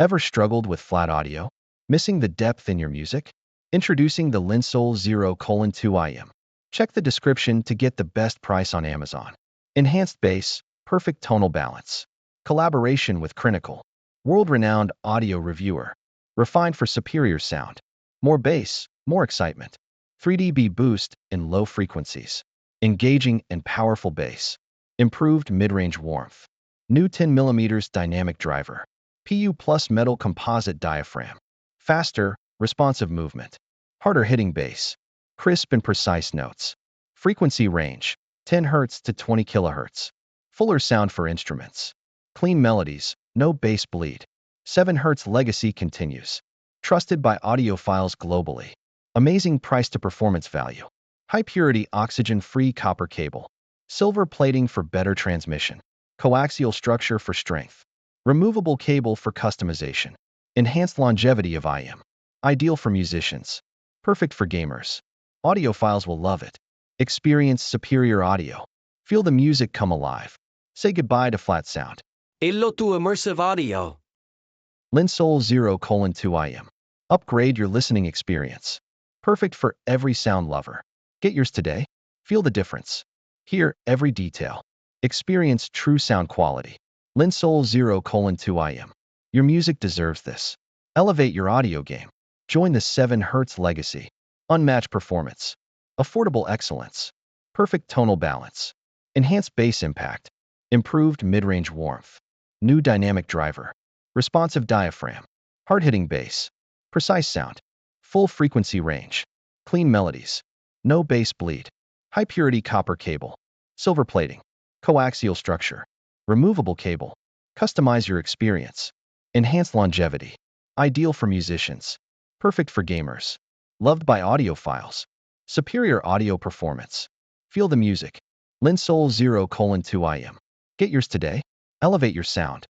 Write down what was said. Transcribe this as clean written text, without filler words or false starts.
Ever struggled with flat audio? Missing the depth in your music? Introducing the Linsoul Zero 2 IEM. Check the description to get the best price on Amazon. Enhanced bass, perfect tonal balance. Collaboration with Crinnacle, world-renowned audio reviewer. Refined for superior sound. More bass, more excitement. 3 dB boost in low frequencies. Engaging and powerful bass. Improved mid-range warmth. New 10mm dynamic driver. PU+Metal composite diaphragm. Faster, responsive movement. Harder hitting bass. Crisp and precise notes. Frequency range, 10 Hz to 20 kHz. Fuller sound for instruments. Clean melodies, no bass bleed. 7 Hz legacy continues. Trusted by audiophiles globally. Amazing price to performance value. High purity oxygen-free copper cable. Silver plating for better transmission. Coaxial structure for strength. Removable cable for customization. Enhanced longevity of IEM. Ideal for musicians. Perfect for gamers. Audiophiles will love it. Experience superior audio. Feel the music come alive. Say goodbye to flat sound. Hello to immersive audio. Linsoul Zero 2 IEM. Upgrade your listening experience. Perfect for every sound lover. Get yours today. Feel the difference. Hear every detail. Experience true sound quality. Linsoul Zero 2 IEM. Your music deserves this. Elevate your audio game. Join the 7 Hz legacy. Unmatched performance. Affordable excellence. Perfect tonal balance. Enhanced bass impact. Improved mid-range warmth. New dynamic driver. Responsive diaphragm. Hard-hitting bass. Precise sound. Full frequency range. Clean melodies. No bass bleed. High purity copper cable. Silver plating. Coaxial structure. Removable cable. Customize your experience. Enhanced longevity. Ideal for musicians. Perfect for gamers. Loved by audiophiles. Superior audio performance. Feel the music. Linsoul Zero 2 IEM. Get yours today. Elevate your sound.